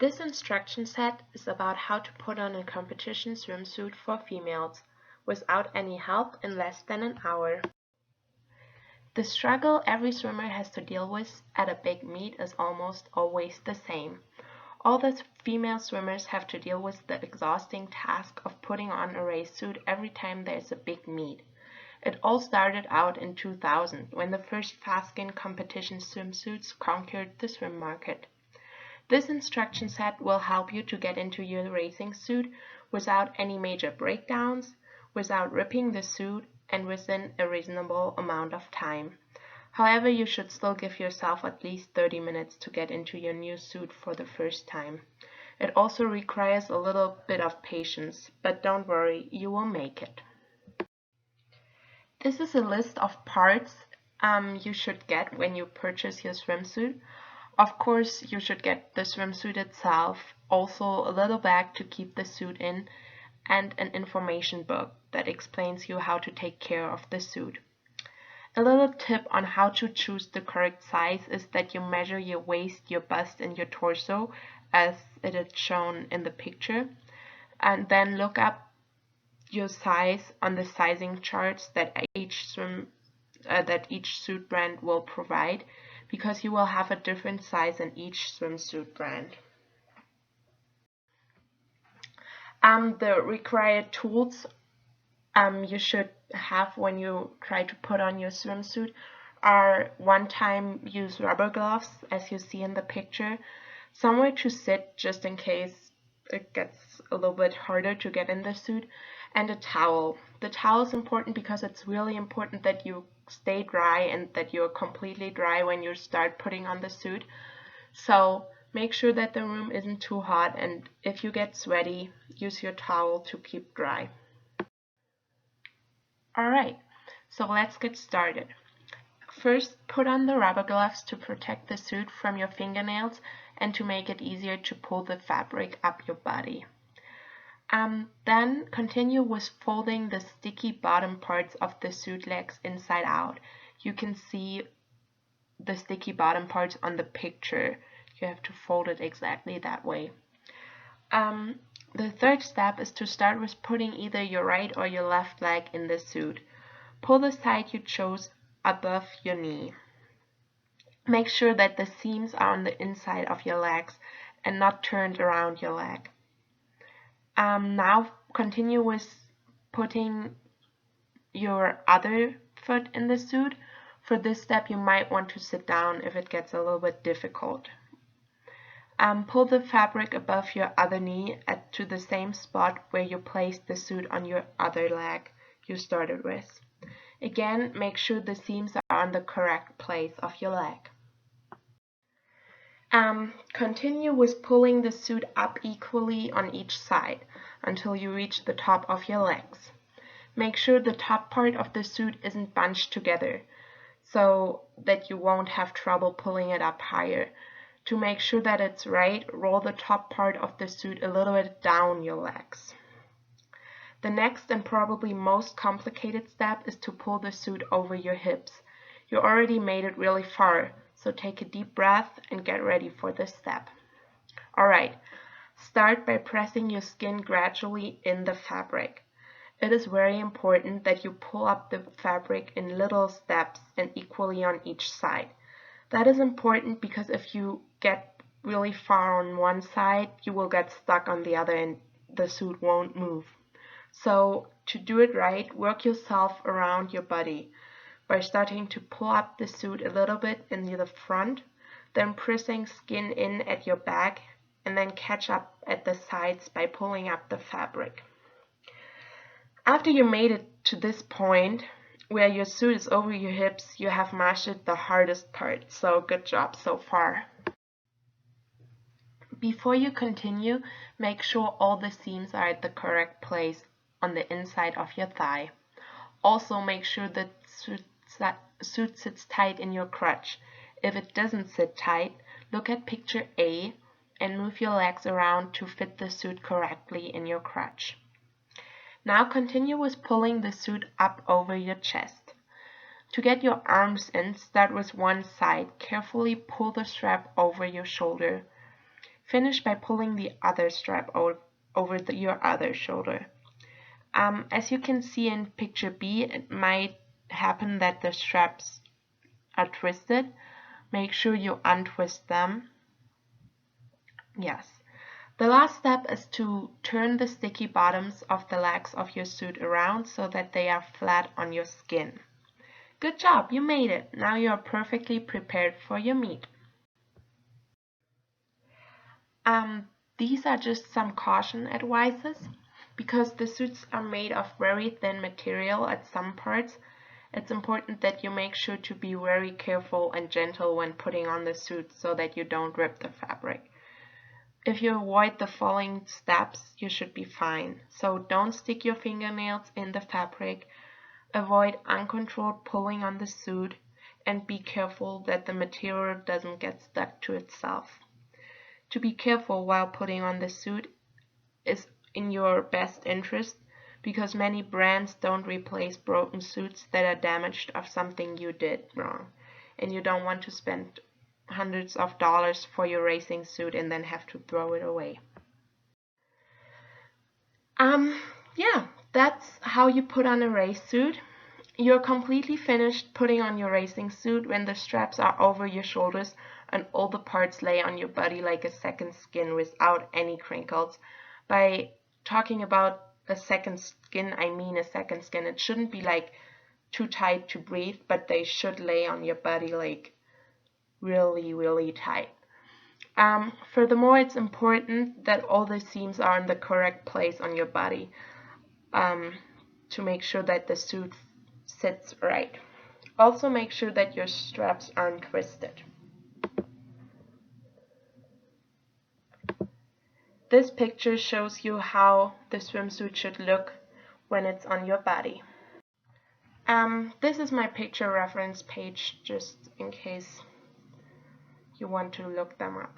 This instruction set is about how to put on a competition swimsuit for females without any help in less than an hour. The struggle every swimmer has to deal with at a big meet is almost always the same. All the female swimmers have to deal with the exhausting task of putting on a race suit every time there's a big meet. It all started out in 2000 when the first fast-skin competition swimsuits conquered the swim market. This instruction set will help you to get into your racing suit without any major breakdowns, without ripping the suit, and within a reasonable amount of time. However, you should still give yourself at least 30 minutes to get into your new suit for the first time. It also requires a little bit of patience, but don't worry, you will make it. This is a list of parts you should get when you purchase your swimsuit. Of course, you should get the swimsuit itself, also a little bag to keep the suit in, and an information book that explains you how to take care of the suit. A little tip on how to choose the correct size is that you measure your waist, your bust, and your torso as it is shown in the picture, and then look up your size on the sizing charts that each suit brand will provide, because you will have a different size in each swimsuit brand. The required tools you should have when you try to put on your swimsuit are one-time use rubber gloves, as you see in the picture, somewhere to sit just in case it gets a little bit harder to get in the suit, and a towel. The towel is important because it's really important that you stay dry and that you're completely dry when you start putting on the suit. So make sure that the room isn't too hot, and if you get sweaty, use your towel to keep dry. Alright, so let's get started. First, put on the rubber gloves to protect the suit from your fingernails and to make it easier to pull the fabric up your body. Then continue with folding the sticky bottom parts of the suit legs inside out. You can see the sticky bottom parts on the picture. You have to fold it exactly that way. The third step is to start with putting either your right or your left leg in the suit. Pull the side you chose above your knee. Make sure that the seams are on the inside of your legs and not turned around your leg. Now continue with putting your other foot in the suit. For this step, you might want to sit down if it gets a little bit difficult. Pull the fabric above your other knee to the same spot where you placed the suit on your other leg you started with. Again, make sure the seams are on the correct place of your leg. Continue with pulling the suit up equally on each side until you reach the top of your legs. Make sure the top part of the suit isn't bunched together so that you won't have trouble pulling it up higher. To make sure that it's right, roll the top part of the suit a little bit down your legs. The next and probably most complicated step is to pull the suit over your hips. You already made it really far, so take a deep breath and get ready for this step. Alright, start by pressing your skin gradually in the fabric. It is very important that you pull up the fabric in little steps and equally on each side. That is important because if you get really far on one side, you will get stuck on the other and the suit won't move. So to do it right, work yourself around your body by starting to pull up the suit a little bit in the front, then pressing skin in at your back, and then catch up at the sides by pulling up the fabric. After you made it to this point, where your suit is over your hips, you have mastered the hardest part, so good job so far. Before you continue, make sure all the seams are at the correct place on the inside of your thigh. Also make sure the suit sits tight in your crotch. If it doesn't sit tight, look at picture A and move your legs around to fit the suit correctly in your crotch. Now continue with pulling the suit up over your chest. To get your arms in, start with one side. Carefully pull the strap over your shoulder. Finish by pulling the other strap over your other shoulder. As you can see in picture B, it might happen that the straps are twisted. Make sure you untwist them. Yes. The last step is to turn the sticky bottoms of the legs of your suit around so that they are flat on your skin. Good job, you made it. Now you are perfectly prepared for your meet. These are just some caution advices. Because the suits are made of very thin material at some parts, it's important that you make sure to be very careful and gentle when putting on the suit so that you don't rip the fabric. If you avoid the following steps, you should be fine. So don't stick your fingernails in the fabric, avoid uncontrolled pulling on the suit, and be careful that the material doesn't get stuck to itself. To be careful while putting on the suit is in your best interest because many brands don't replace broken suits that are damaged of something you did wrong, and you don't want to spend hundreds of dollars for your racing suit and then have to throw it away. Yeah, that's how you put on a race suit. You're completely finished putting on your racing suit when the straps are over your shoulders and all the parts lay on your body like a second skin without any crinkles. By talking about a second skin, I mean a second skin. It shouldn't be like too tight to breathe, but they should lay on your body like really, really tight. Furthermore, it's important that all the seams are in the correct place on your body to make sure that the suit sits right. Also, make sure that your straps aren't twisted. This picture shows you how the swimsuit should look when it's on your body. This is my picture reference page just in case you want to look them up.